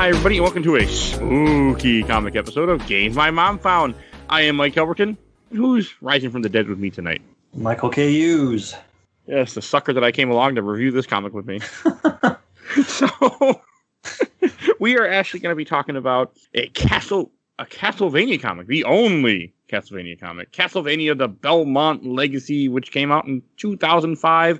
Hi, everybody, and welcome to a spooky comic episode of Games My Mom Found. I am Mike Albertin. Who's rising from the dead with me tonight? Michael K. Hughes. Yes, the sucker that I came along to review this comic with me. So, we are actually going to be talking about a Castlevania comic, the only Castlevania comic. Castlevania, the Belmont Legacy, which came out in 2005,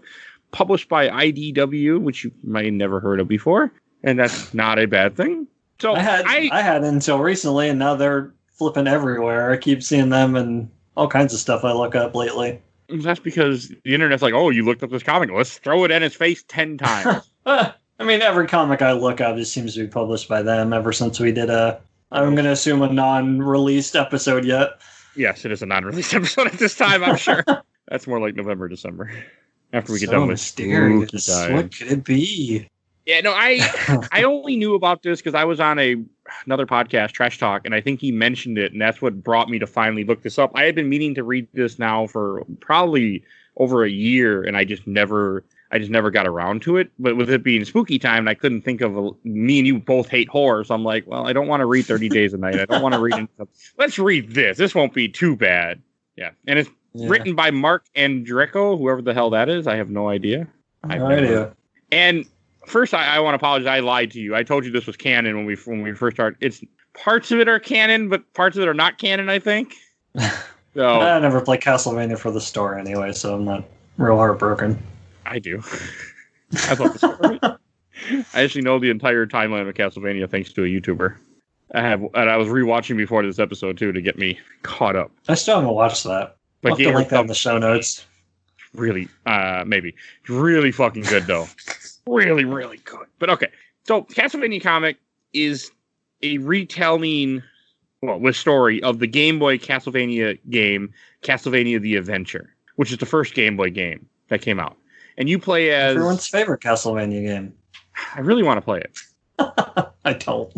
published by IDW, which you might have never heard of before. And that's not a bad thing. So I had until recently, and now they're flipping everywhere. I keep seeing them and all kinds of stuff I look up lately. That's because the internet's like, oh, you looked up this comic. Let's throw it in its face 10 times. I mean, every comic I look up just seems to be published by them ever since we did I'm going to assume, a non-released episode yet. Yes, it is a non-released episode at this time, I'm sure. That's more like November, December. After we get done with mysterious. What could it be? Yeah, no, I only knew about this because I was on another podcast, Trash Talk, and I think he mentioned it, and that's what brought me to finally look this up. I had been meaning to read this now for probably over a year, and I just never got around to it. But with it being spooky time, and I couldn't think of me and you both hate horror, so I'm like, well, I don't want to read 30 Days a Night. I don't want to read it. Let's read this. This won't be too bad. Yeah, and it's written by Mark Andreyko, whoever the hell that is. I have no idea. No idea. And first, I want to apologize. I lied to you. I told you this was canon when we first started. It's parts of it are canon, but parts of it are not canon, I think. So I never played Castlevania for the story anyway, so I'm not real heartbroken. I do. I love the story. I actually know the entire timeline of Castlevania thanks to a YouTuber. And I was rewatching before this episode too to get me caught up. I still haven't watched that. I'll have to link that in the show notes. Really, maybe. It's really fucking good though. Really, really good. But okay. So Castlevania comic is a retelling, with story of the Game Boy Castlevania game, Castlevania the Adventure, which is the first Game Boy game that came out. And you play as everyone's favorite Castlevania game. I really want to play it. I don't.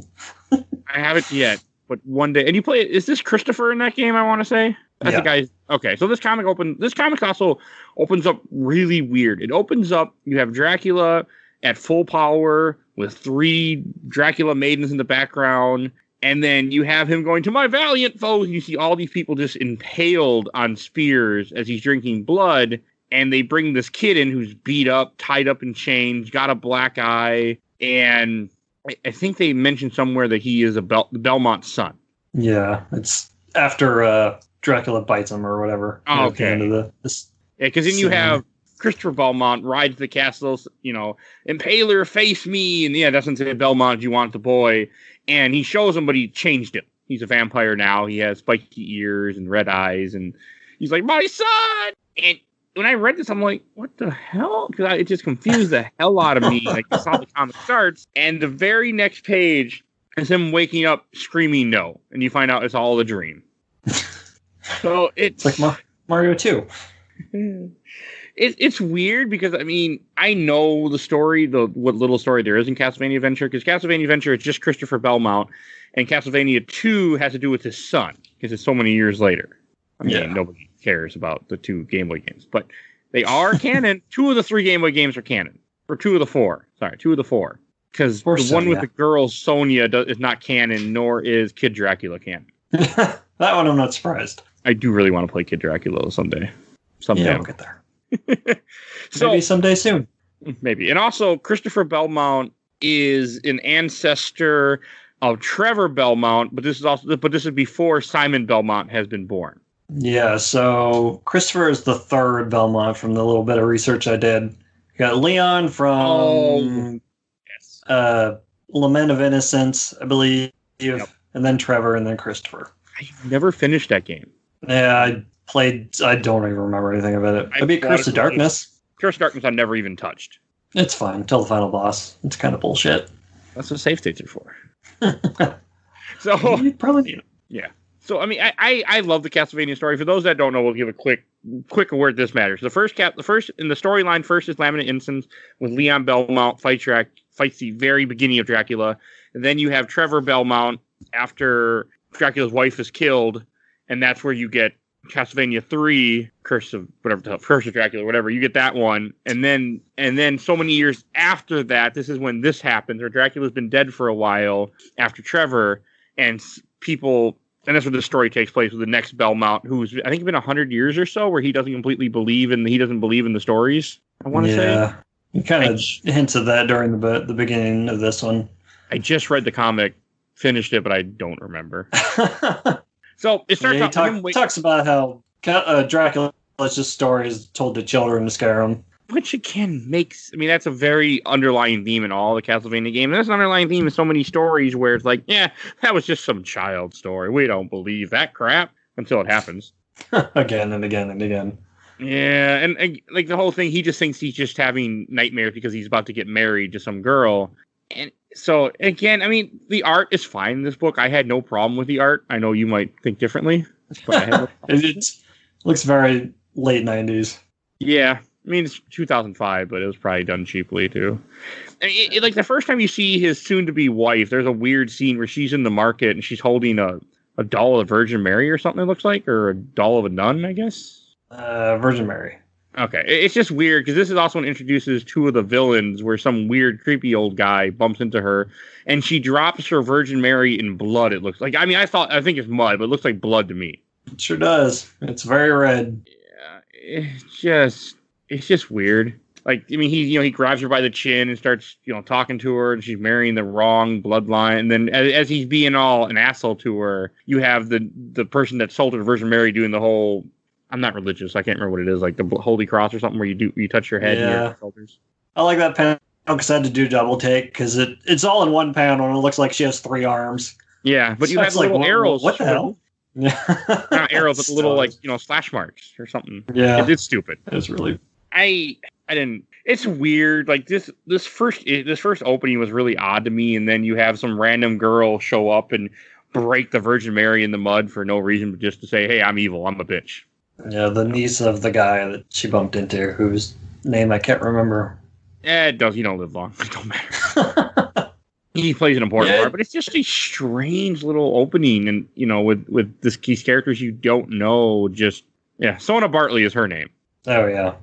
I haven't yet, but one day. And you play it. Is this Christopher in that game? I want to say that's the guy. Okay, so this comic also opens up really weird. It opens up. You have Dracula at full power with 3 Dracula maidens in the background. And then you have him going to my valiant foes. You see all these people just impaled on spears as he's drinking blood. And they bring this kid in who's beat up, tied up in chains, got a black eye. And I think they mentioned somewhere that he is Belmont's son. Yeah, it's after Dracula bites him or whatever. Oh, okay. Because then you have Christopher Belmont rides the castle, Impaler, face me. And doesn't say Belmont, you want the boy. And he shows him, but he changed him. He's a vampire now. He has spiky ears and red eyes. And he's like, my son! And when I read this, I'm like, what the hell? Because it just confused the hell out of me. Like, that's how the comic starts. And the very next page is him waking up screaming no. And you find out it's all a dream. So it's like Mario 2. It's weird because, I know the story, what little story there is in Castlevania Adventure, because Castlevania Adventure is just Christopher Belmont, and Castlevania 2 has to do with his son, because it's so many years later. Nobody cares about the 2 Game Boy games, but they are canon. 2 of the 3 Game Boy games are canon, or 2 of the 4. Sorry, 2 of the 4, because the one with the girl Sonia is not canon, nor is Kid Dracula canon. That one I'm not surprised. I do really want to play Kid Dracula someday. Yeah, we'll get there. So, maybe someday soon. Maybe. And also, Christopher Belmont is an ancestor of Trevor Belmont, but this is before Simon Belmont has been born. Yeah, so Christopher is the 3rd Belmont from the little bit of research I did. You got Leon from Lament of Innocence, I believe, and then Trevor, and then Christopher. I never finished that game. Yeah, I don't even remember anything about it. I beat Curse of Darkness. Curse of Darkness I never even touched. It's fine, until the final boss. It's kind of bullshit. That's what save states are for. So you probably need it. Yeah. So I love the Castlevania story. For those that don't know, we'll give a quick word this matters. The first in the storyline is Lament of Innocence with Leon Belmont fights the very beginning of Dracula. And then you have Trevor Belmont after Dracula's wife is killed, and that's where you get Castlevania 3, Curse of Dracula, whatever. You get that one, and then so many years after that, this is when this happens. Or Dracula's been dead for a while after Trevor, and people, and that's where the story takes place with the next Belmont, who's I think been 100 years or so, where he doesn't believe in the stories. I want to say. He kind of hints at that during the beginning of this one. I just read the comic, finished it, but I don't remember. So it starts he talks about how Dracula's just stories told to children to scare them. Which again that's a very underlying theme in all the Castlevania games. There's an underlying theme in so many stories where it's like, yeah, that was just some child story. We don't believe that crap until it happens. Again and again and again. Yeah, and like the whole thing, he just thinks he's just having nightmares because he's about to get married to some girl. And so, again, the art is fine in this book. I had no problem with the art. I know you might think differently. But it looks very late 90s. Yeah. It's 2005, but it was probably done cheaply, too. Like, the first time you see his soon-to-be wife, there's a weird scene where she's in the market and she's holding a doll of the Virgin Mary or something, it looks like, or a doll of a nun, I guess. Virgin Mary. Okay, it's just weird because this is also what introduces two of the villains where some weird, creepy old guy bumps into her and she drops her Virgin Mary in blood, it looks like. I think it's mud, but it looks like blood to me. It sure does. It's very red. Yeah, it's just weird. Like, he grabs her by the chin and starts, talking to her, and she's marrying the wrong bloodline. And then as he's being all an asshole to her, you have the person that sold her the Virgin Mary doing the whole, I'm not religious, I can't remember what it is, like the Holy Cross or something where you touch your head and your shoulders. I like that panel because I had to do double take because it's all in one panel and it looks like she has 3 arms. Yeah, but you have little arrows. What the hell? Yeah. Not arrows, but little slash marks or something. Yeah. It's stupid. It's really... I didn't... It's weird. Like, this first opening was really odd to me, and then you have some random girl show up and break the Virgin Mary in the mud for no reason, but just to say, hey, I'm evil, I'm a bitch. Yeah, the niece of the guy that she bumped into, whose name I can't remember. It does. You don't live long. It don't matter. He plays an important part, but it's just a strange little opening, and with these characters you don't know. Sona Bartley is her name. Oh yeah,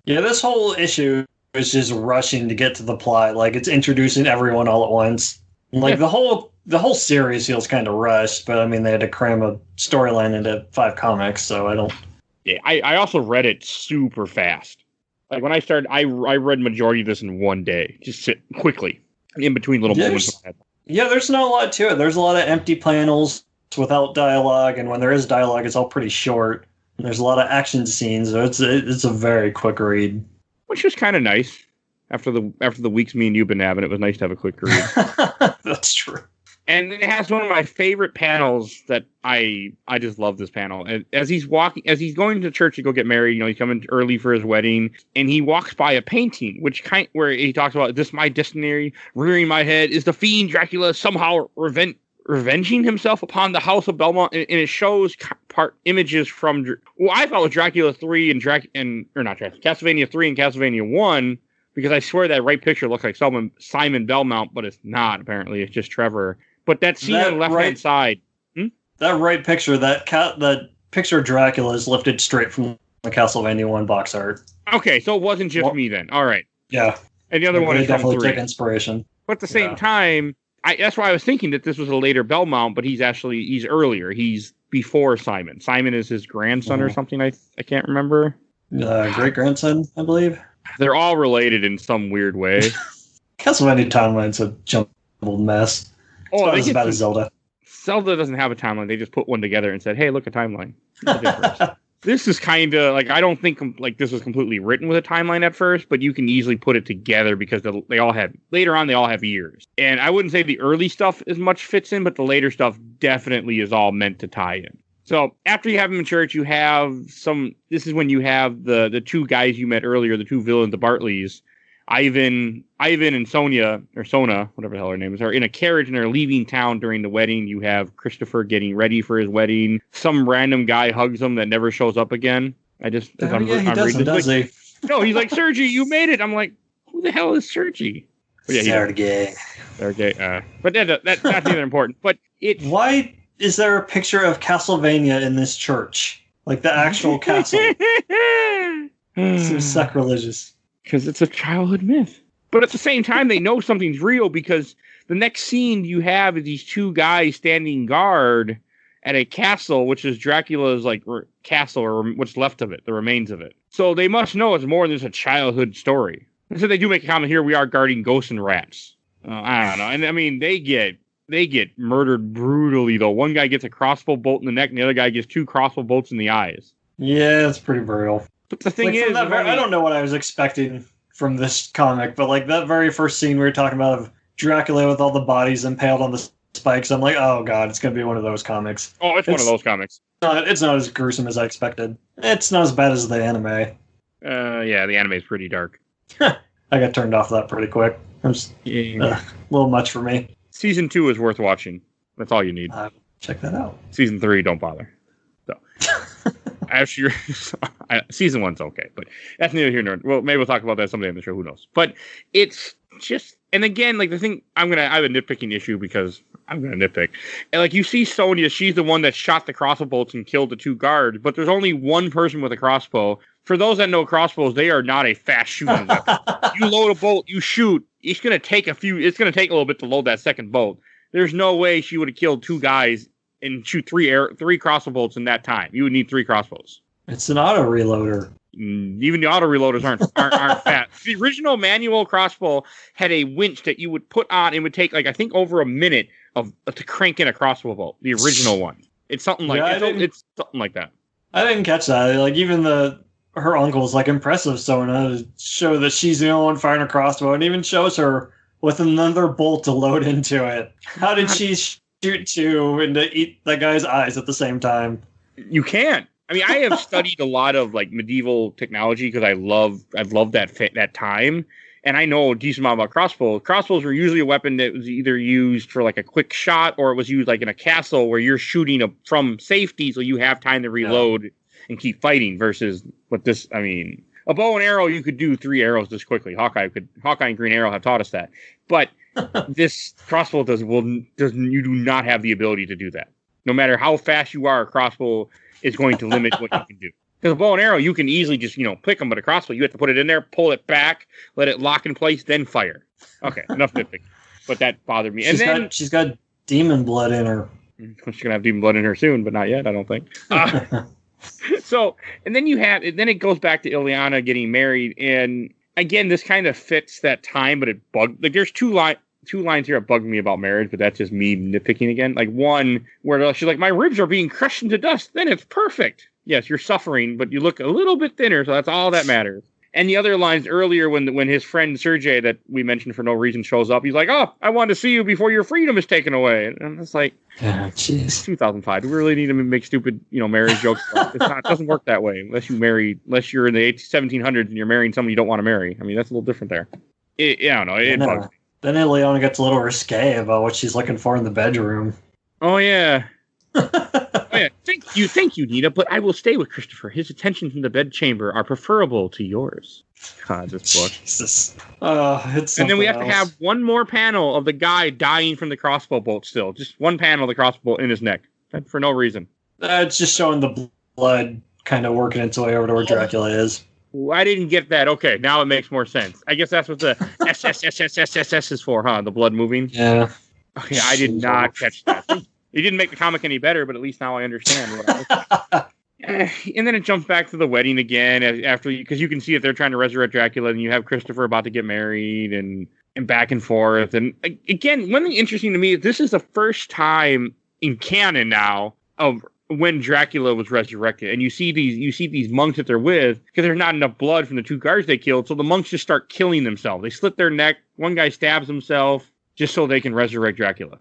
yeah. This whole issue is just rushing to get to the plot. Like it's introducing everyone all at once. Like the whole series feels kind of rushed, but they had to cram a storyline into 5 comics, so I don't. Yeah, I also read it super fast. Like when I started, I read majority of this in one day, just sit quickly in between little moments. Yeah, there's not a lot to it. There's a lot of empty panels without dialogue, and when there is dialogue, it's all pretty short. And there's a lot of action scenes, so it's a very quick read. Which was kind of nice. After the weeks me and you've been having, it was nice to have a quick read. That's true. And it has one of my favorite panels that I just love this panel. As he's going to church to go get married, he's coming early for his wedding, and he walks by a painting, where he talks about, this my destiny, rearing my head, is the fiend Dracula somehow revenging himself upon the house of Belmont, and it shows images from, I thought it was Dracula 3 and Castlevania 3 and Castlevania 1, because I swear that right picture looks like Simon Belmont, but it's not, apparently. It's just Trevor. But that scene on the left-hand side... That right picture, that picture of Dracula is lifted straight from the Castlevania 1 box art. Okay, so it wasn't just me then. All right. Yeah. And the other one is from 3. Definitely take inspiration. But at the same time, that's why I was thinking that this was a later Belmont, but he's earlier. He's before Simon. Simon is his grandson or something. I can't remember. Great-grandson, I believe. They're all related in some weird way. Castlevania timeline's a jumbled mess. It's about Zelda. Zelda doesn't have a timeline. They just put one together and said, hey, look, a timeline. This is kind of like, I don't think this was completely written with a timeline at first, but you can easily put it together because they all have years. And I wouldn't say the early stuff as much fits in, but the later stuff definitely is all meant to tie in. So after you have him in church, you have this is when you have the 2 guys you met earlier, the 2 villains, the Bartleys, Ivan and Sona, whatever the hell her name is, are in a carriage and are leaving town during the wedding. You have Christopher getting ready for his wedding. Some random guy hugs him that never shows up again. He does he? No, he's like, Sergey, you made it. I'm like, who the hell is Sergey? Sergey. But that's not even important. But why is there a picture of Castlevania in this church? Like the actual castle. Seems sacrilegious. Because it's a childhood myth. But at the same time, they know something's real because the next scene you have is these two guys standing guard at a castle, which is Dracula's like castle or what's left of it, the remains of it. So they must know it's more than just a childhood story. And so they do make a comment here: we are guarding ghosts and rats. I don't know, and I mean they get murdered brutally though. One guy gets a crossbow bolt in the neck, and the other guy gets 2 crossbow bolts in the eyes. Yeah, it's pretty brutal. But the thing is, I don't know what I was expecting from this comic, but like that very first scene we were talking about of Dracula with all the bodies impaled on the spikes, I'm like, oh god, it's gonna be one of those comics. Oh, it's one of those comics. It's not as gruesome as I expected. It's not as bad as the anime. Yeah, the anime is pretty dark. I got turned off that pretty quick. A little much for me. Season 2 is worth watching. That's all you need. Check that out. Season 3, don't bother. So, actually, season 1's okay, but that's neither here nor. Well, maybe we'll talk about that someday on the show. Who knows? But it's just, and again, like the thing, I have a nitpicking issue because I'm gonna nitpick. And like you see Sonya, she's the one that shot the crossbow bolts and killed the 2 guards, but there's only one person with a crossbow. For those that know crossbows, they are not a fast shooting weapon. You load a bolt, you shoot. It's gonna take a little bit to load that second bolt. There's no way she would have killed 2 guys and shoot 3 crossbow bolts in that time. You would need 3 crossbows. It's an auto reloader. Even the auto reloaders aren't fast. The original manual crossbow had a winch that you would put on. It would take I think over a minute to crank in a crossbow bolt. The original one. It's something like it's something like that. I didn't catch that. Like even her uncle's like impressive Sona to show that she's the only one firing a crossbow, and even shows her with another bolt to load into it. How did she shoot 2 and to eat that guy's eyes at the same time? You can't. I mean, I have studied a lot of like medieval technology because I've loved that time, and I know a decent amount about crossbows. Crossbows were usually a weapon that was either used for like a quick shot, or it was used like in a castle where you're shooting from safety, so you have time to reload and keep fighting. Versus what this, I mean, a bow and arrow, you could do 3 arrows this quickly. Hawkeye and Green Arrow have taught us that, but this crossbow you do not have the ability to do that. No matter how fast you are, a crossbow is going to limit what you can do. Because a bow and arrow, you can easily just, pick them, but a crossbow, you have to put it in there, pull it back, let it lock in place, then fire. Okay, enough nitpicking. But that bothered me. She's got demon blood in her. She's going to have demon blood in her soon, but not yet, I don't think. And then it goes back to Ileana getting married, and again, this kind of fits that time, but it bugged. Like, there's two lines here that bugged me about marriage, but that's just me nitpicking again. Like one where she's like, my ribs are being crushed into dust. Then it's perfect. Yes, you're suffering, but you look a little bit thinner, so that's all that matters. And the other lines earlier when his friend Sergei that we mentioned for no reason shows up, he's like, oh, I want to see you before your freedom is taken away. And it's like, jeez. 2005. Do we really need to make stupid, marriage jokes? It doesn't work that way unless you're in the 1700s and you're marrying someone you don't want to marry. I mean, that's a little different there. I don't know. It bugs me. Then Ileana gets a little risque about what she's looking for in the bedroom. Oh, yeah. You think you need it, but I will stay with Christopher. His attentions in the bedchamber are preferable to yours. God, this book. Jesus. And then we have to have one more panel of the guy dying from the crossbow bolt still. Just one panel of the crossbow bolt in his neck. For no reason. It's just showing the blood kind of working its way over to where Dracula is. I didn't get that. Okay, now it makes more sense. I guess that's what the SSSSSSS is for, huh? The blood moving? Yeah. Okay, I did not catch that. It didn't make the comic any better, but at least now I understand what I was And then it jumps back to the wedding again because you can see that they're trying to resurrect Dracula, and you have Christopher about to get married and back and forth. And again, one thing interesting to me is this is the first time in canon now of when Dracula was resurrected, and you see these monks that they're with because there's not enough blood from the 2 guards they killed, so the monks just start killing themselves. They slit their neck. One guy stabs himself just so they can resurrect Dracula.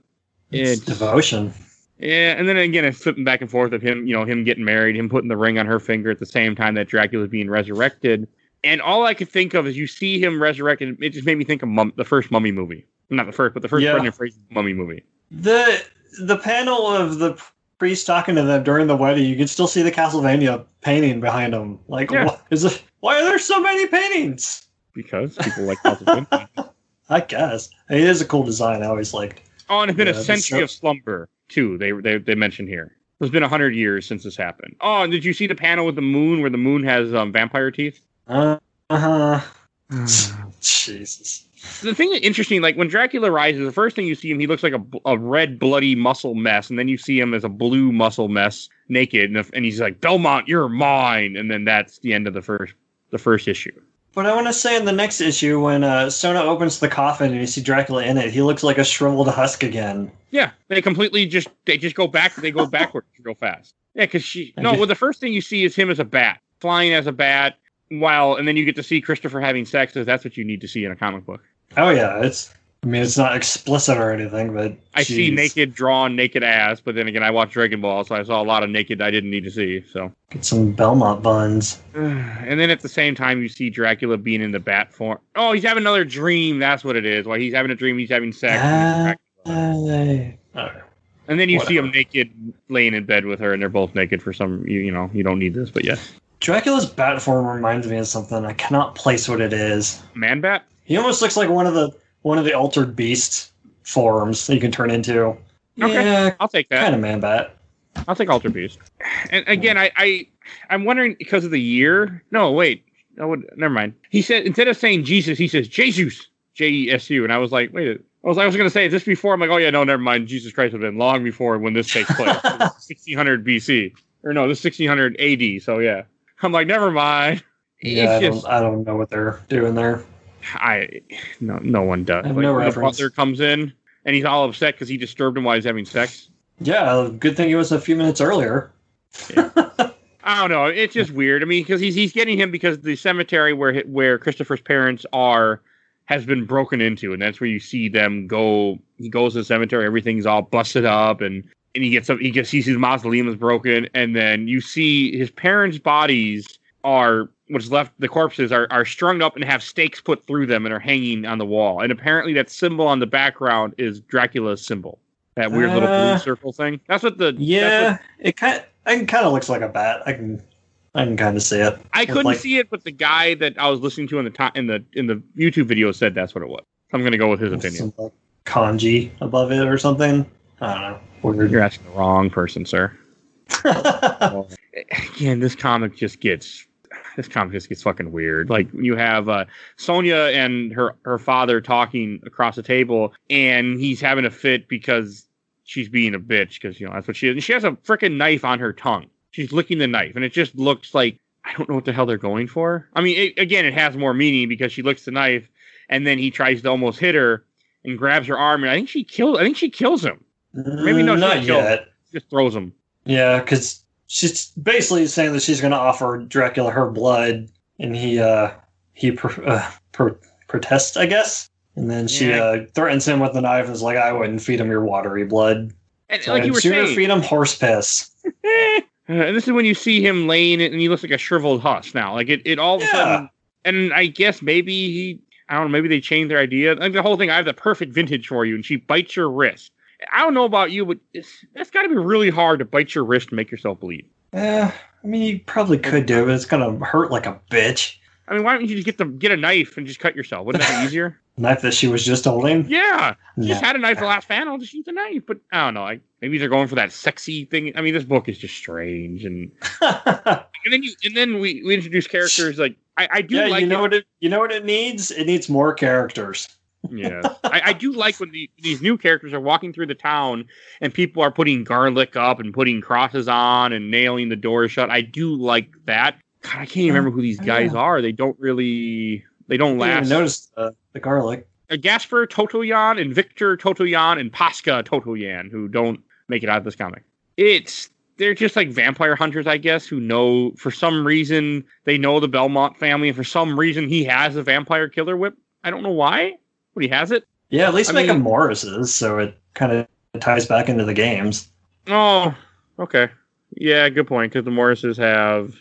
It's devotion. Yeah, and then again, it's flipping back and forth of him, him getting married, him putting the ring on her finger at the same time that Dracula's being resurrected. And all I could think of is you see him resurrected. It just made me think of the first Mummy movie. Not the first, but the first Brendan Fraser Mummy movie. The panel of the priest talking to them during the wedding, you can still see the Castlevania painting behind them. Like, why are there so many paintings? Because people like Castlevania. I guess. It is a cool design. I always liked. Oh, and it's been a century of slumber too. They mentioned here. It's been 100 years since this happened. Oh, and did you see the panel with the moon where the moon has vampire teeth? Jesus. The thing that's interesting, like when Dracula rises, the first thing you see him, he looks like a red, bloody muscle mess, and then you see him as a blue muscle mess, naked, and he's like, Belmont, you're mine, and then that's the end of the first issue. But I want to say in the next issue, when Sona opens the coffin and you see Dracula in it, he looks like a shriveled husk again. Yeah, they go backwards real fast. Yeah, because the first thing you see is him as a bat, flying as a bat, and then you get to see Christopher having sex, so that's what you need to see in a comic book. Oh yeah, it's not explicit or anything, but I see naked ass, but then again, I watched Dragon Ball, so I saw a lot of naked I didn't need to see. So get some Belmont buns. And then at the same time, you see Dracula being in the bat form. Oh, he's having another dream. That's what it is. While he's having a dream, he's having sex. And then you see him naked, laying in bed with her, and they're both naked for some. You don't need this, but yes. Dracula's bat form reminds me of something. I cannot place what it is. Man bat? He almost looks like one of the altered beast forms that you can turn into. Okay, yeah, I'll take that. Kind of man bat. I'll take altered beast. And again, I'm wondering because of the year. No, wait. Never mind. He said instead of saying Jesus, he says Jesus, Jesu, and I was like, wait. I was going to say, is this before? I'm like, oh yeah, no, never mind. Jesus Christ would have been long before when this takes place. 1600 BC, or no, this 1600 AD. So yeah. I'm like, never mind. Yeah, I don't know what they're doing there. No one does. I have no reference. The butler comes in and he's all upset because he disturbed him while he's having sex. Yeah, good thing it was a few minutes earlier. Yeah. I don't know. It's just weird. I mean, because he's getting him because the cemetery where Christopher's parents are has been broken into, and that's where you see them go. He goes to the cemetery, everything's all busted up, and he sees his mausoleum is broken, and then you see his parents' bodies what's left, the corpses are strung up and have stakes put through them and are hanging on the wall. And apparently that symbol on the background is Dracula's symbol. That weird little blue circle thing. That's what it kind of looks like a bat. I can kind of see it. I couldn't see it, but the guy that I was listening to in the YouTube video said that's what it was. I'm going to go with his opinion. Some, kanji above it or something. I don't know. Weird. You're asking the wrong person, sir. Well, again, this comic just gets fucking weird. Like you have Sonia and her father talking across the table, and he's having a fit because she's being a bitch because that's what she is. And she has a freaking knife on her tongue. She's licking the knife, and it just looks like I don't know what the hell they're going for. I mean, it has more meaning because she licks the knife, and then he tries to almost hit her and grabs her arm, and I think she kills him. Maybe no, not yet. She just throws him. Yeah, because she's basically saying that she's going to offer Dracula her blood, and he protests, I guess. And then she threatens him with the knife and is like, I wouldn't feed him your watery blood. And like you were saying, feed him horse piss. And this is when you see him laying it, and he looks like a shriveled husk now. Like it all of a sudden, and I guess maybe maybe they changed their idea. Like the whole thing, I have the perfect vintage for you, and she bites your wrist. I don't know about you, but that's got to be really hard to bite your wrist and make yourself bleed. I mean, you probably could do it, but it's going to hurt like a bitch. I mean, why don't you just get a knife and just cut yourself? Wouldn't that be easier? Knife that she was just holding? Yeah. She just had a knife the last panel. Just use the knife. But I don't know. Maybe they're going for that sexy thing. I mean, this book is just strange. And and then we introduce characters like I do like. You know what it needs? It needs more characters. Yeah, I do like when these new characters are walking through the town and people are putting garlic up and putting crosses on and nailing the doors shut. I do like that. God, I can't even remember who these guys are. They don't last. I didn't even notice the garlic. Gasper Totoyan and Victor Totoyan and Pasca Totoyan, who don't make it out of this comic. They're just like vampire hunters, I guess, who know, for some reason, they know the Belmont family, and for some reason he has a vampire killer whip. I don't know why. But he has it? Yeah, at least make them Morris's, so it kind of ties back into the games. Oh, okay. Yeah, good point, because the Morrises have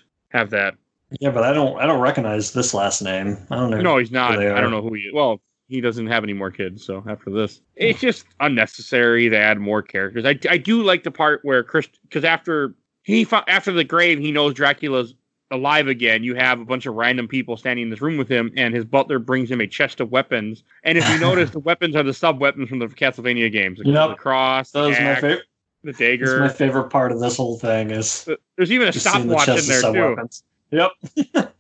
that. Yeah, but I don't recognize this last name. I don't know. No, he's not. I don't know who he is. Well, he doesn't have any more kids, so after this. It's just unnecessary to add more characters. I do like the part where because after the grave, he knows Dracula's alive again. You have a bunch of random people standing in this room with him, and his butler brings him a chest of weapons. And if you notice, the weapons are the sub weapons from the Castlevania games. The cross. That was my favorite. The dagger. It's my favorite part of this whole thing is there's even a stopwatch in there too. Weapons. Yep.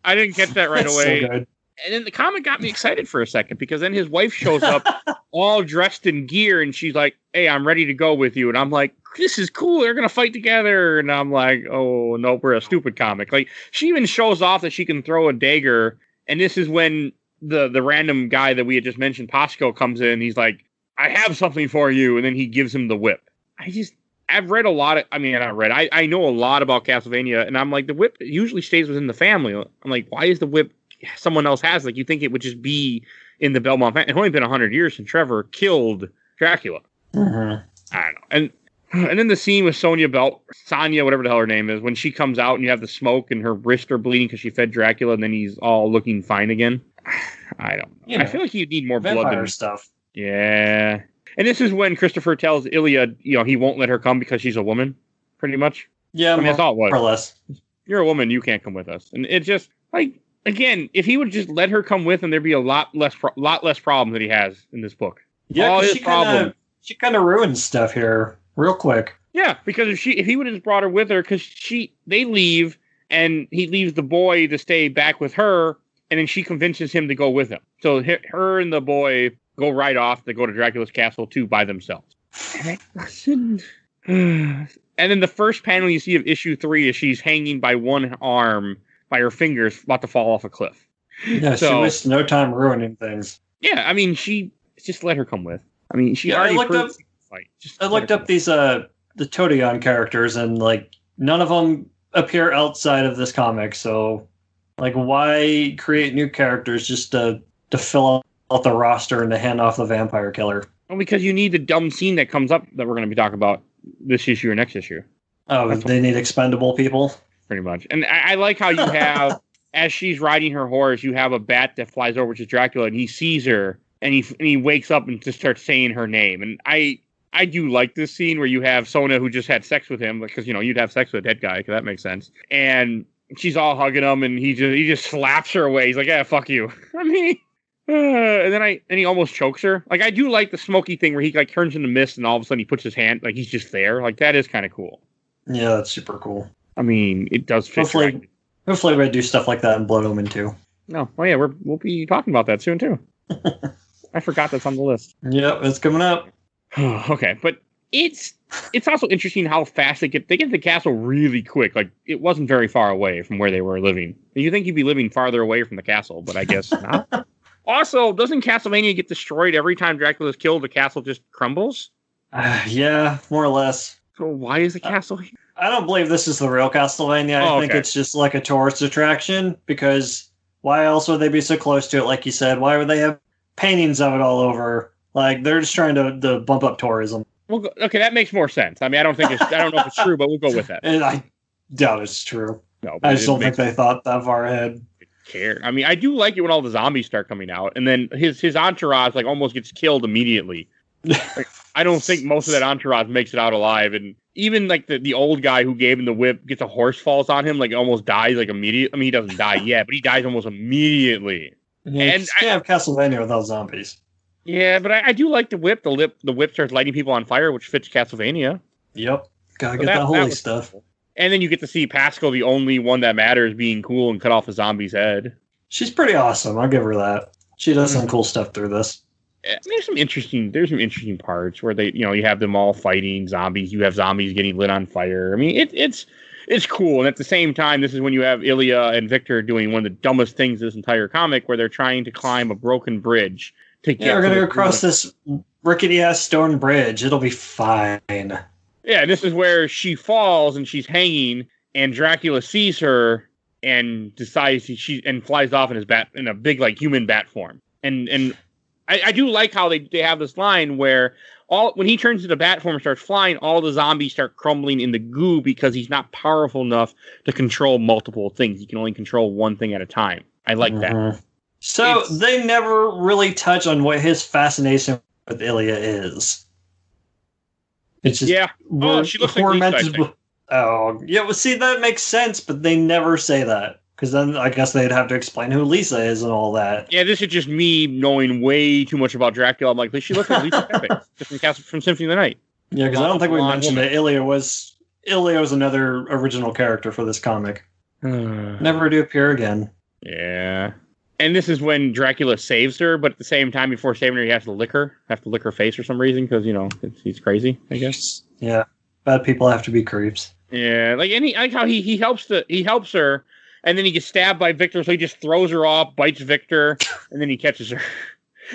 I didn't catch that right away. So good. And then the comic got me excited for a second because then his wife shows up all dressed in gear and she's like, "Hey, I'm ready to go with you." And I'm like, "This is cool. They're going to fight together." And I'm like, "Oh, no, we're a stupid comic." Like, she even shows off that she can throw a dagger. And this is when the random guy that we had just mentioned, Pasco, comes in. He's like, "I have something for you." And then he gives him the whip. I've read a lot of, I know a lot about Castlevania. And I'm like, the whip usually stays within the family. I'm like, why is the whip someone else has? Like, you think it would just be in the Belmont family. It's only been 100 years since Trevor killed Dracula. Mm-hmm. I don't know. And then the scene with Sonya, whatever the hell her name is, when she comes out and you have the smoke and her wrists are bleeding because she fed Dracula, and then he's all looking fine again. I don't know. You know, I feel like you need more blood than stuff. Yeah. And this is when Christopher tells Ilya, he won't let her come because she's a woman, pretty much. Yeah, I mean, that's all it was. More or less. You're a woman, you can't come with us. And it's just like, again, if he would just let her come with him, there'd be a lot less problems that he has in this book. Yeah, all his problems. She kind of ruins stuff here real quick. Yeah, because if he would have just brought her with her, because they leave and he leaves the boy to stay back with her, and then she convinces him to go with him. So her and the boy go right off. They go to Dracula's castle too by themselves. And then the first panel you see of issue 3 is she's hanging by one arm by her fingers, about to fall off a cliff. Yeah, so, she wastes no time ruining things. Yeah, I mean, she just let her come with. I mean, she already fight. I looked up these the Todeon characters, and like none of them appear outside of this comic. So, like, why create new characters just to fill out the roster and to hand off the vampire killer? Well, because you need the dumb scene that comes up that we're going to be talking about this issue or next issue. Oh, they need expendable people? Pretty much. And I like how you have, as she's riding her horse, you have a bat that flies over to Dracula, and he sees her, and he wakes up and just starts saying her name. And I do like this scene where you have Sona, who just had sex with him, because, you'd have sex with a dead guy, because that makes sense. And she's all hugging him, and he just slaps her away. He's like, "Yeah, fuck you." I mean... and then he almost chokes her. Like, I do like the smoky thing where he like turns into mist and all of a sudden he puts his hand, like he's just there. Like, that is kind of cool. Yeah, that's super cool. I mean, it does fit. Hopefully we do stuff like that in Blood Omen too. No, oh yeah, we'll be talking about that soon too. I forgot that's on the list. Yep, it's coming up. Okay, but it's also interesting how fast they get to the castle really quick. Like, it wasn't very far away from where they were living. You think you'd be living farther away from the castle, but I guess not. Also, doesn't Castlevania get destroyed every time Dracula's killed? The castle just crumbles? Yeah, more or less. So why is the castle here? I don't believe this is the real Castlevania. I think it's just like a tourist attraction, because why else would they be so close to it, like you said? Why would they have paintings of it all over? Like, they're just trying to bump up tourism. Okay, that makes more sense. I mean, I don't know if it's true, but we'll go with that. And I doubt it's true. No, I just don't think they thought that far ahead. Care. I mean, I do like it when all the zombies start coming out, and then his entourage like almost gets killed immediately. Like, I don't think most of that entourage makes it out alive, and even like the old guy who gave him the whip gets a horse falls on him, like almost dies like immediately. I mean, he doesn't die yet, but he dies almost immediately. Yeah, and you can't have Castlevania without zombies. Yeah, but I do like the whip. The whip starts lighting people on fire, which fits Castlevania. Yep, gotta get that holy stuff. Cool. And then you get to see Pascal, the only one that matters, being cool and cut off a zombie's head. She's pretty awesome. I'll give her that. She does some cool stuff through this. There's some interesting parts where they, you have them all fighting zombies. You have zombies getting lit on fire. I mean, it's cool. And at the same time, this is when you have Ilya and Victor doing one of the dumbest things in this entire comic, where they're trying to climb a broken bridge to get. Yeah, we're gonna go across this rickety ass stone bridge. It'll be fine. Yeah, this is where she falls and she's hanging, and Dracula sees her and decides and flies off in a big like human bat form. And I do like how they have this line where when he turns into bat form and starts flying, all the zombies start crumbling in the goo because he's not powerful enough to control multiple things. He can only control one thing at a time. I like that. So they never really touch on what his fascination with Ilya is. It's just, yeah. Oh, she looks like Lisa, oh, yeah. Well, see, that makes sense, but they never say that, because then I guess they'd have to explain who Lisa is and all that. Yeah, this is just me knowing way too much about Dracula. I'm like, she looks like Lisa Pepe, just from Symphony of the Night. Yeah, because I don't think we mentioned that Ilya was another original character for this comic. Never to appear again. Yeah. And this is when Dracula saves her, but at the same time, before saving her, he has to lick her face for some reason, because, he's crazy, I guess. Yeah. Bad people have to be creeps. Yeah, I like how he helps her, and then he gets stabbed by Victor, so he just throws her off, bites Victor, and then he catches her.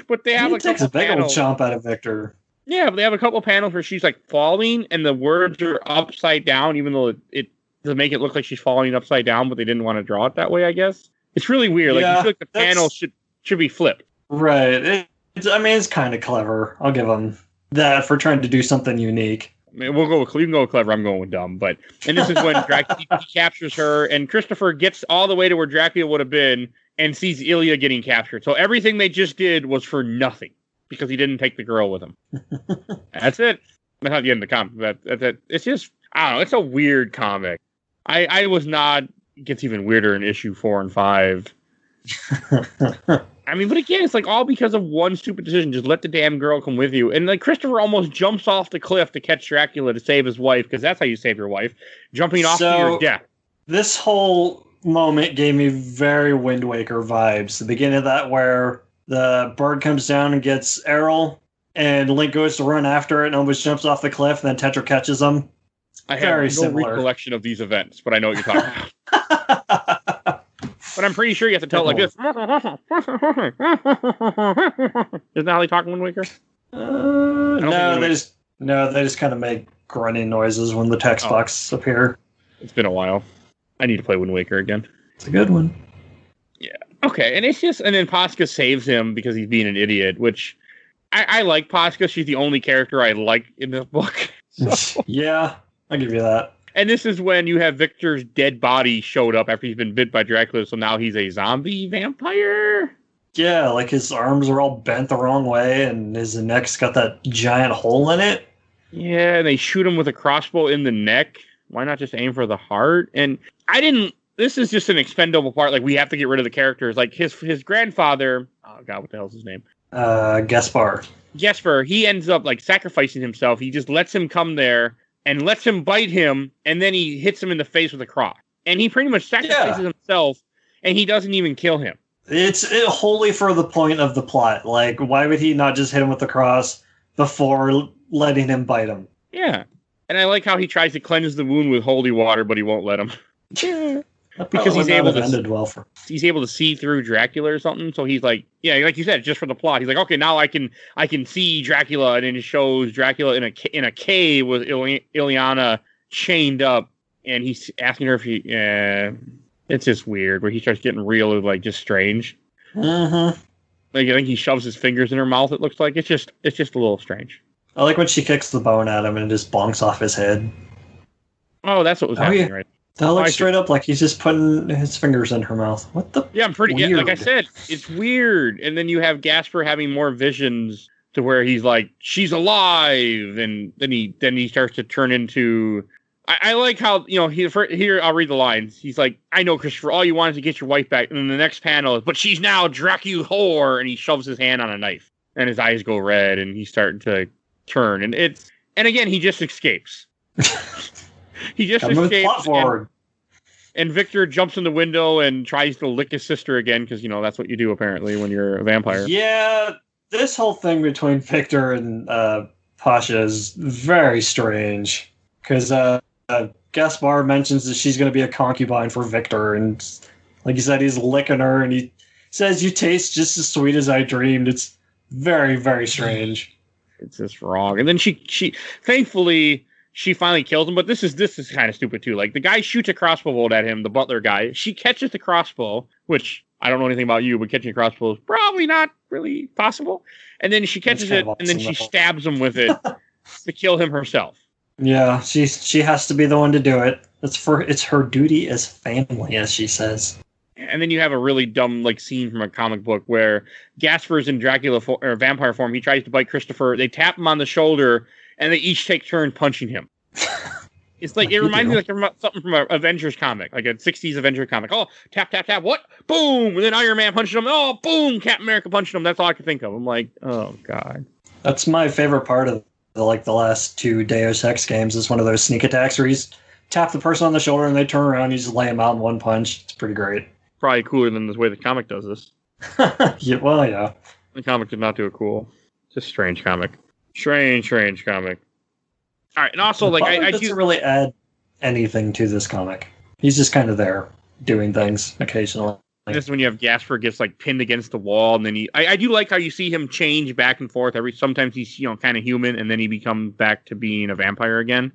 But they have takes a big old chomp out of Victor. Yeah, but they have a couple panels where she's like falling, and the words are upside down, even though it to make it look like she's falling upside down, but they didn't want to draw it that way, I guess. It's really weird. Yeah, like, you feel like the panel should be flipped. Right. It's kind of clever. I'll give them that for trying to do something unique. I mean, you can go with clever. I'm going with dumb. And this is when Dracula he captures her, and Christopher gets all the way to where Dracula would have been and sees Ilya getting captured. So everything they just did was for nothing because he didn't take the girl with him. That's it. That's not the end of the comic. It's just, I don't know. It's a weird comic. I was not. It gets even weirder in issue 4 and 5. I mean, but again, it's like all because of one stupid decision. Just let the damn girl come with you. And like Christopher almost jumps off the cliff to catch Dracula to save his wife, because that's how you save your wife. Jumping off to your death. This whole moment gave me very Wind Waker vibes. The beginning of that where the bird comes down and gets Errol, and Link goes to run after it and almost jumps off the cliff, and then Tetra catches him. I have no recollection of these events, but I know what you're talking about. But I'm pretty sure you have to tell it like this. Isn't that how they talk in Wind Waker? No, they just kind of make grunting noises when the text box appear. It's been a while. I need to play Wind Waker again. It's a good one. Yeah. Okay, and then Posca saves him because he's being an idiot, which I like Posca. She's the only character I like in this book. So. Yeah, I'll give you that. And this is when you have Victor's dead body showed up after he's been bit by Dracula, so now he's a zombie vampire? Yeah, like his arms are all bent the wrong way, and his neck's got that giant hole in it. Yeah, and they shoot him with a crossbow in the neck. Why not just aim for the heart? And this is just an expendable part, like we have to get rid of the characters. Like his grandfather, oh god, what the hell's his name? Gaspar, he ends up like sacrificing himself. He just lets him come there and lets him bite him, and then he hits him in the face with a cross. And he pretty much sacrifices himself, and he doesn't even kill him. It's wholly for the point of the plot. Like, why would he not just hit him with the cross before letting him bite him? Yeah. And I like how he tries to cleanse the wound with holy water, but he won't let him. Because he's able to see through Dracula or something. So he's like, yeah, like you said, just for the plot. He's like, okay, now I can see Dracula, and then it shows Dracula in a cave with Ilyana chained up, and he's asking her if he. It's just weird where he starts getting real, like just strange. Mm-hmm. Like I think he shoves his fingers in her mouth. It looks like it's just a little strange. I like when she kicks the bone at him and just bonks off his head. Oh, that's what was happening, right? That looks straight up like he's just putting his fingers in her mouth. What the? Yeah, I'm pretty. Yeah, like I said, it's weird. And then you have Gaspar having more visions to where he's like, she's alive, and then he starts to turn into. I like how here I'll read the lines. He's like, I know, Christopher, all you want is to get your wife back. And then the next panel is, but she's now Dracula whore, and he shoves his hand on a knife, and his eyes go red, and he's starting to turn, and again he just escapes. He just escapes, and Victor jumps in the window and tries to lick his sister again, because that's what you do apparently when you're a vampire. Yeah, this whole thing between Victor and Pasha is very strange, because Gaspar mentions that she's going to be a concubine for Victor, and like you said, he's licking her, and he says, "You taste just as sweet as I dreamed." It's very, very strange. It's just wrong. And then she thankfully she finally kills him, but this is kind of stupid too. Like the guy shoots a crossbow bolt at him, the butler guy. She catches the crossbow, which I don't know anything about you, but catching a crossbow is probably not really possible. And then she catches it, and then she stabs him with it to kill him herself. Yeah, she has to be the one to do it. It's her duty as family, as she says. And then you have a really dumb scene from a comic book where Gaspar's in Dracula or vampire form. He tries to bite Christopher. They tap him on the shoulder, and they each take turn punching him. It's like it reminds me of something from an Avengers comic, like a '60s Avengers comic. Oh, tap tap tap! What? Boom! And then Iron Man punches him. Oh, boom! Captain America punching him. That's all I can think of. I'm like, oh god. That's my favorite part of the last two Deus Ex games is one of those sneak attacks where he's tap the person on the shoulder and they turn around and you just lay him out in one punch. It's pretty great. Probably cooler than the way the comic does this. Yeah, well, yeah. The comic did not do it cool. Just strange comic. Strange comic. All right, and also like I doesn't really add anything to this comic. He's just kind of there doing things occasionally. This is when you have Gasper gets like pinned against the wall, and then I do like how you see him change back and forth. Sometimes he's kind of human, and then he becomes back to being a vampire again.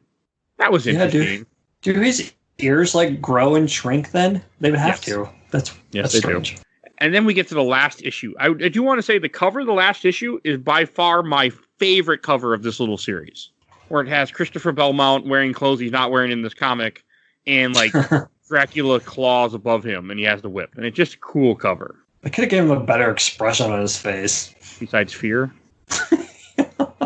That was interesting. Do his ears like grow and shrink? Then they would have to. That's strange. Do. And then we get to the last issue. I do want to say the cover of the last issue is by far my favorite cover of this little series, where it has Christopher Belmont wearing clothes he's not wearing in this comic, and like Dracula claws above him, and he has the whip. And it's just a cool cover. They could have given him a better expression on his face. Besides fear.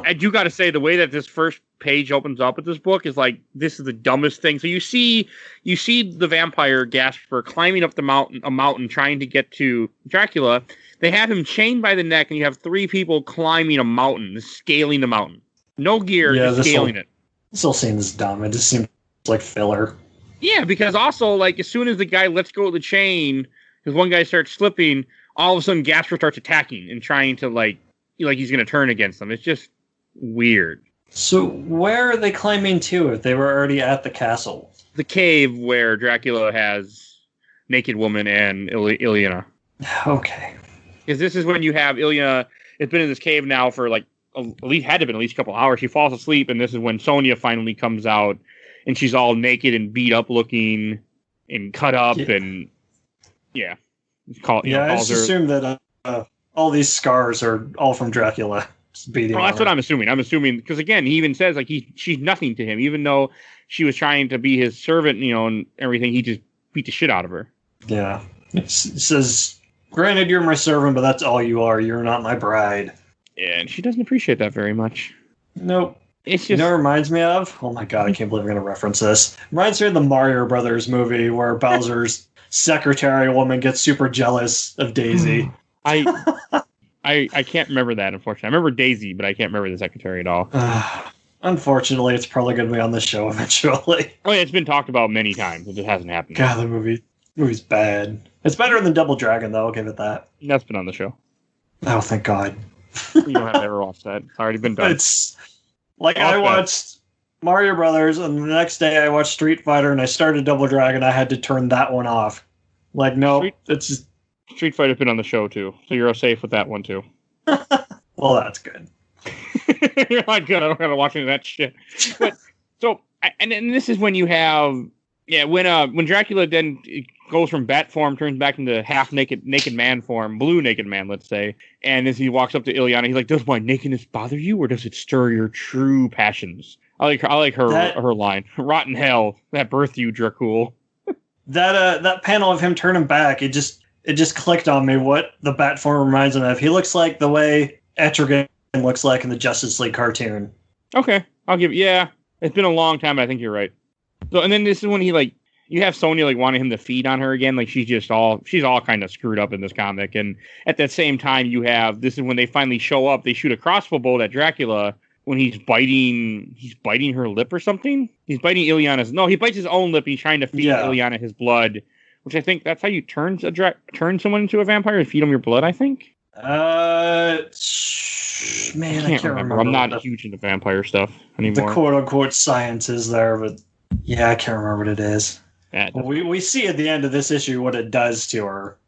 I do got to say, the way that this first page opens up with this book is like, this is the dumbest thing. So you see the vampire Gasper climbing up a mountain, trying to get to Dracula. They have him chained by the neck, and you have three people climbing a mountain, scaling the mountain. No gear, just scaling it. This whole scene is dumb. It just seems like filler. Yeah, because also, like, as soon as the guy lets go of the chain, because one guy starts slipping, all of a sudden Gasper starts attacking and trying to, like he's going to turn against them. It's just weird. So where are they climbing to if they were already at the castle? The cave where Dracula has Naked Woman and Ilyana. Okay. Because this is when you have Ilyana. It's been in this cave now for like at least a couple hours. She falls asleep, and this is when Sonya finally comes out, and she's all naked and beat up looking and cut up, and I just assume that all these scars are all from Dracula. Well, that's what I'm assuming. I'm assuming because again, he even says like she's nothing to him, even though she was trying to be his servant, and everything. He just beat the shit out of her. Yeah, it says, "Granted, you're my servant, but that's all you are. You're not my bride." Yeah, and she doesn't appreciate that very much. Nope. It's just. You know what it reminds me of? Oh my god, I can't believe I'm going to reference this. It reminds me of the Mario Brothers movie where Bowser's secretary woman gets super jealous of Daisy. I can't remember that, unfortunately. I remember Daisy, but I can't remember the secretary at all. Unfortunately, it's probably going to be on the show eventually. Oh, yeah, it's been talked about many times. It just hasn't happened. God, the movie's bad. It's better than Double Dragon, though. I'll give it that. That's been on the show. Oh, thank God. You don't have to ever watch that. It's already been done. It's like I watched Mario Brothers, and the next day I watched Street Fighter, and I started Double Dragon. I had to turn that one off. Like, no, it's just... Street Fighter's been on the show, too. So you're safe with that one, too. Well, that's good. You're like, good. I don't have to watch any of that shit. But, and this is when you have... Yeah, when Dracula then goes from bat form, turns back into half naked man form, blue naked man, let's say, and as he walks up to Ilyana, he's like, "Does my nakedness bother you, or does it stir your true passions?" I like her line. "Rotten hell, that birthed you, Dracul." That panel of him turning back, it just clicked on me what the bat form reminds him of. He looks like the way Etrigan looks like in the Justice League cartoon. Okay, I'll give. Yeah, it's been a long time. But I think you're right. So, and then this is when you have Sonya wanting him to feed on her again. Like she's all kind of screwed up in this comic. And at that same time, this is when they finally show up. They shoot a crossbow bolt at Dracula when he's biting her lip or something. He's biting Ilyana's. No, he bites his own lip. He's trying to feed Ilyana his blood, which I think that's how you turn someone into a vampire and feed them your blood. I think. Man, I can't remember. I'm not huge into vampire stuff anymore. The quote unquote science is there, but. Yeah, I can't remember what it is. We see at the end of this issue what it does to her.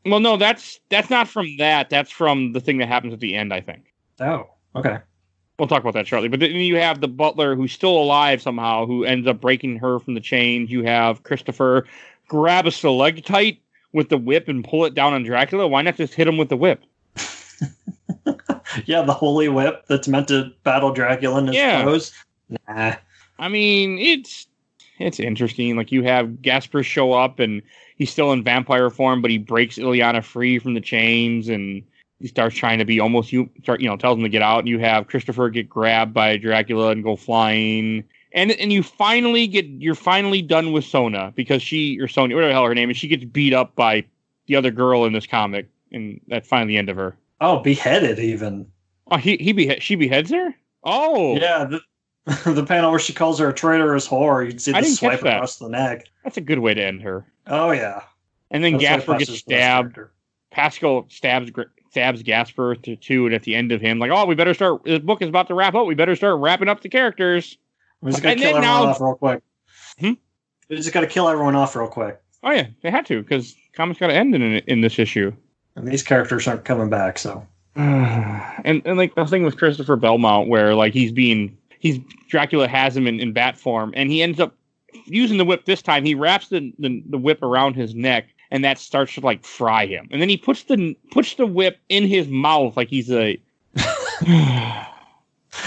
Well, no, that's not from that. That's from the thing that happens at the end, I think. Oh, okay. We'll talk about that shortly. But then you have the butler who's still alive somehow, who ends up breaking her from the chains. You have Christopher grab a stalactite with the whip and pull it down on Dracula. Why not just hit him with the whip? Yeah, the holy whip that's meant to battle Dracula in his clothes. Nah. I mean, it's interesting. Like, you have Gasper show up, and he's still in vampire form, but he breaks Ilyana free from the chains, and he starts trying to be almost tells him to get out. And you have Christopher get grabbed by Dracula and go flying, and you're finally done with Sonya because Sonya, whatever the hell her name is, she gets beat up by the other girl in this comic, and that's finally the end of her. Oh, beheaded even. Oh, she beheads her? Oh, Yeah, the panel where she calls her a traitorous whore. You'd see I the didn't catch swipe that. across the neck. That's a good way to end her. Oh yeah, And then that's why Gasper gets Pastor's the best stabbed. character. Pascal stabs Gasper too, and at the end of him, like, oh, we better start. This book is about to wrap up. We better start wrapping up the characters. We just gotta kill everyone off real quick. We just gotta kill everyone off real quick. Oh yeah, they had to because comics got to end in this issue. And these characters aren't coming back, so. and like the thing with Christopher Belmont, where like Dracula has him in bat form, and he ends up using the whip this time. He wraps the whip around his neck, and that starts to like fry him. And then he puts the whip in his mouth like he's a. Yeah.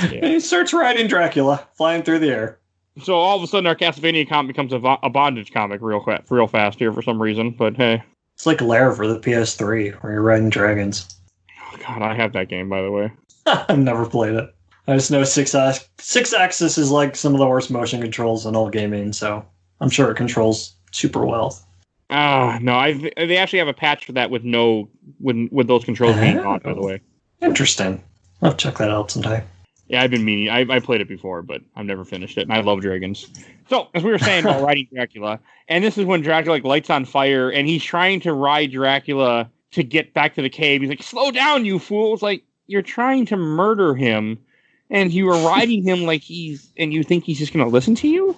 And he starts riding Dracula, flying through the air. So all of a sudden, our Castlevania comic becomes a bondage comic real fast here for some reason. But hey, it's like Lair for the PS3, where you're riding dragons. Oh, God, I have that game, by the way. I've never played it. I just know 6-axis is like some of the worst motion controls in all gaming, so I'm sure it controls super well. No, they actually have a patch for that with those controls being on, by the way. Interesting. I'll check that out sometime. Yeah, I've been meaning. I played it before, but I've never finished it, and I love dragons. So, as we were saying about riding Dracula, and this is when Dracula lights on fire, and he's trying to ride Dracula to get back to the cave. He's like, "Slow down, you fools! Like, you're trying to murder him, and you are riding him like and you think he's just going to listen to you?"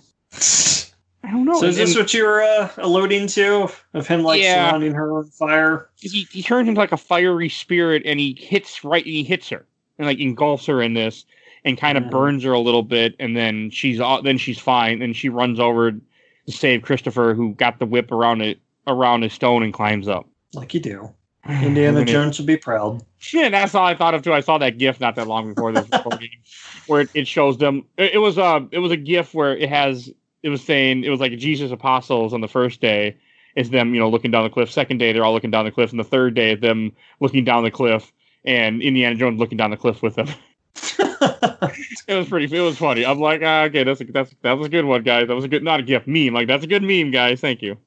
I don't know. So is this what you were alluding to, of him surrounding her on fire? He turns into like a fiery spirit, and he hits her, and like engulfs her in this. And kind of burns her a little bit, and then she's fine, and she runs over to save Christopher, who got the whip around a stone and climbs up. Like you do. Indiana Jones would be proud. Yeah, that's all I thought of too. I saw that GIF not that long before this recording, where it shows them. It was a GIF where it was saying it was like Jesus apostles on the first day is them looking down the cliff. Second day they're all looking down the cliff, and the third day them looking down the cliff, and Indiana Jones looking down the cliff with them. It was funny. I'm like, okay, that was a good one, guys. That was a good, not a GIF, meme. Like, that's a good meme, guys. Thank you.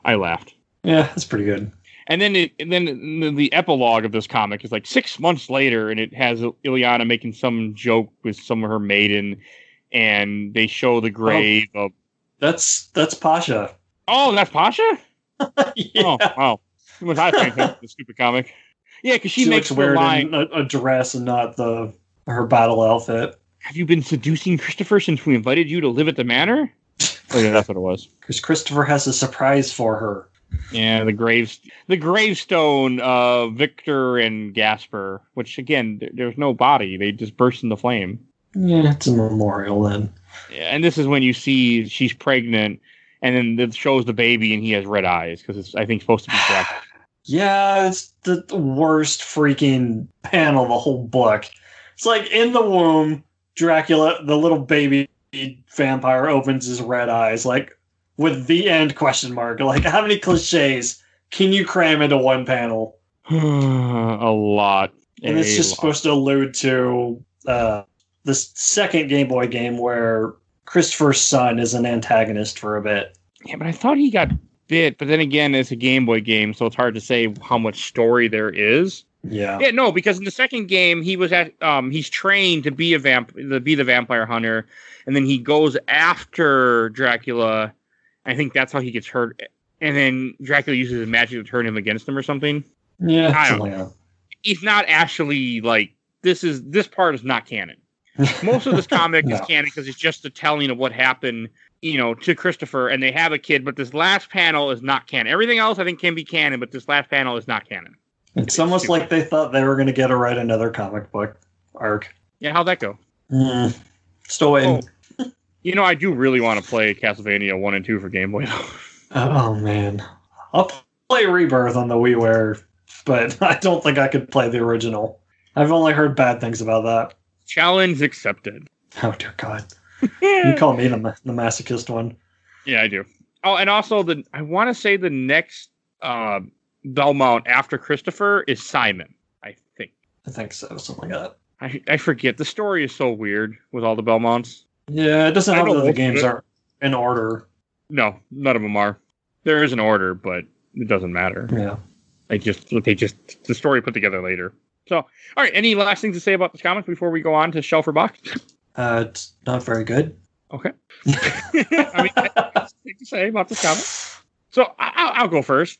I laughed. Yeah, that's pretty good. And then the epilogue of this comic is like 6 months later, and it has Ileana making some joke with some of her maiden, and they show the grave of. That's Pasha. Oh, that's Pasha? Yeah. Oh, wow. Was I paying attention to the stupid comic? Yeah, because she makes looks weird the line, in a dress and not her battle outfit. Have you been seducing Christopher since we invited you to live at the manor? Oh, yeah, that's what it was. Because Christopher has a surprise for her. Yeah, the gravestone of Victor and Gasper, which again, there's no body; they just burst into flame. Yeah, it's a memorial then. Yeah, and this is when you see she's pregnant, and then it shows the baby, and he has red eyes because it's, I think, supposed to be black. Yeah, it's the worst freaking panel of the whole book. It's like in the womb, Dracula, the little baby vampire, opens his red eyes, like with the end question mark. Like, how many cliches can you cram into one panel? A lot. And it's just supposed to allude to the second Game Boy game where Christopher's son is an antagonist for a bit. Yeah, but I thought he got bit, but then again, it's a Game Boy game, so it's hard to say how much story there is. Yeah. Yeah, no, because in the second game, he's trained to be the vampire hunter, and then he goes after Dracula. I think that's how he gets hurt, and then Dracula uses his magic to turn him against him or something. Yeah, I don't know. He's not actually like this part is not canon. Most of this comic is canon because it's just the telling of what happened, to Christopher, and they have a kid, but this last panel is not canon. Everything else I think can be canon, but this last panel is not canon. It's almost like they thought they were going to get to write another comic book arc. Yeah, how'd that go? Still waiting. Oh. I do really want to play Castlevania 1 and 2 for Game Boy, though. Oh, man. I'll play Rebirth on the WiiWare, but I don't think I could play the original. I've only heard bad things about that. Challenge accepted. Oh, dear God. You call me the masochist one. Yeah, I do. Oh, and also, I want to say the next Belmont after Christopher is Simon, I think. I think so, something like that. I forget. The story is so weird with all the Belmonts. Yeah, it doesn't help that the games are in order. No, none of them are. There is an order, but it doesn't matter. Yeah. They just the story put together later. So, all right. Any last things to say about this comic before we go on to shelf or box? It's not very good. Okay. I mean, that's thing to say about this comic. So I'll go first.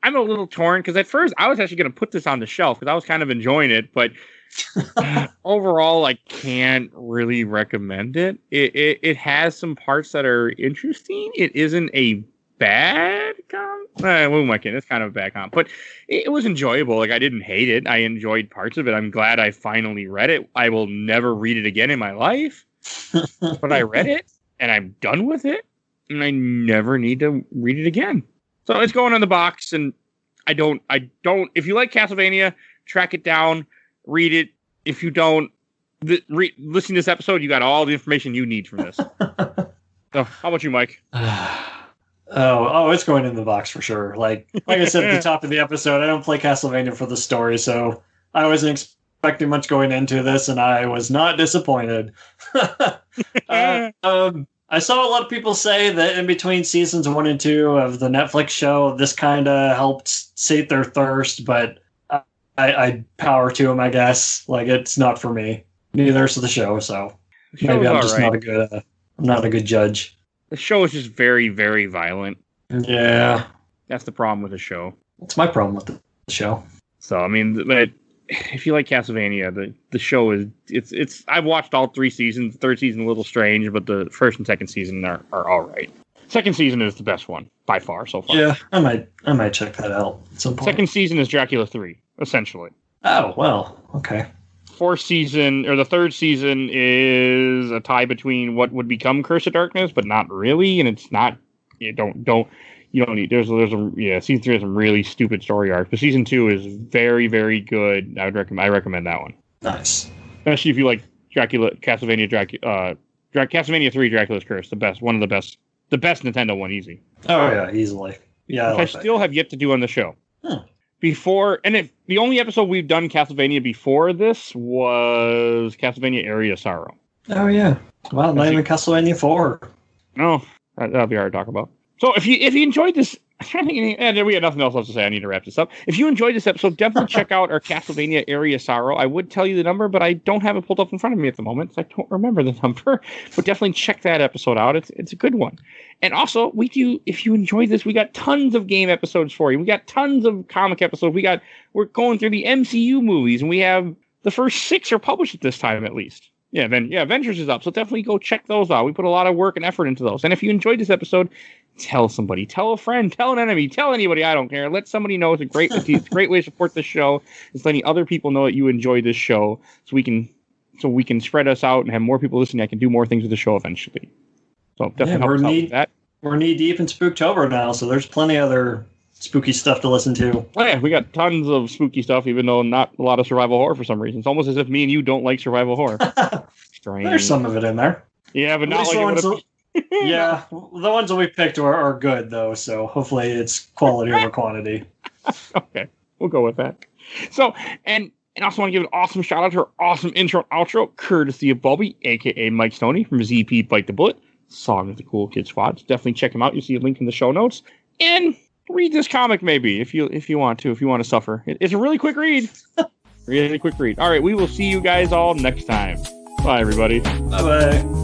I'm a little torn because at first I was actually going to put this on the shelf because I was kind of enjoying it, but overall I can't really recommend it. It has some parts that are interesting. It isn't a bad comic. It's kind of a bad comic, but it was enjoyable. Like I didn't hate it. I enjoyed parts of it. I'm glad I finally read it. I will never read it again in my life, but I read it and I'm done with it, and I never need to read it again. So it's going on the box, and I don't. If you like Castlevania, track it down, read it. If you don't, listen to this episode, you got all the information you need from this. So, how about you, Mike? Oh, it's going in the box for sure. Like I said at the top of the episode, I don't play Castlevania for the story, so I wasn't expecting much going into this, and I was not disappointed. I saw a lot of people say that in between seasons 1 and 2 of the Netflix show, this kind of helped sate their thirst, but I power to them, I guess. Like, it's not for me. Neither is the show, so maybe I'm just not a good judge. The show is just very, very violent. Yeah. That's the problem with the show. That's my problem with the show. So, I mean, but if you like Castlevania, the show is it's I've watched all 3 seasons. The 3rd season a little strange, but the 1st and 2nd season are all right. 2nd season is the best one by far so far. Yeah, I might check that out at some point. 2nd season is Dracula 3, essentially. Oh, well, okay. 4th season or the 3rd season is a tie between what would become Curse of Darkness, but not really, and it's not. You don't need. Season 3 has some really stupid story arcs, but season 2 is very, very good. I recommend that one. Nice, especially if you like Castlevania 3, Dracula's Curse, one of the best Nintendo one, easy. Oh yeah, easily. Yeah, I still have yet to do on the show. Before, and the only episode we've done Castlevania before this was Castlevania Area of Sorrow. Oh yeah, well, not even Castlevania 4. No, that'll be hard to talk about. So if you enjoyed this, we had nothing else to say. I need to wrap this up. If you enjoyed this episode, definitely check out our Castlevania Area of Sorrow. I would tell you the number, but I don't have it pulled up in front of me at the moment, so I don't remember the number. But definitely check that episode out. It's a good one. And also, if you enjoyed this, we got tons of game episodes for you. We got tons of comic episodes. We're going through the MCU movies, and we have the first 6 are published at this time, at least. Yeah, Avengers is up, so definitely go check those out. We put a lot of work and effort into those. And if you enjoyed this episode, tell somebody, tell a friend, tell an enemy, tell anybody. I don't care. Let somebody know. It's a great way to support this show. It's letting other people know that you enjoy this show, so we can spread us out and have more people listening. I can do more things with the show eventually. So definitely help us out with that. We're knee deep in Spooktober now, so there's plenty of other spooky stuff to listen to. Oh, yeah, we got tons of spooky stuff, even though not a lot of survival horror for some reason. It's almost as if me and you don't like survival horror. Strange. There's some of it in there. Yeah, but not like yeah, the ones that we picked are good, though, so hopefully it's quality over quantity. Okay, we'll go with that. So, and also want to give an awesome shout out to our awesome intro and outro, courtesy of Bulby, a.k.a. Mike Stoney from ZP Bite the Bullet, Song of the Cool Kid Squad. Definitely check him out. You'll see a link in the show notes. And read this comic, maybe, if you want to suffer. It's a really quick read. Really quick read. All right, we will see you guys all next time. Bye, everybody. Bye-bye.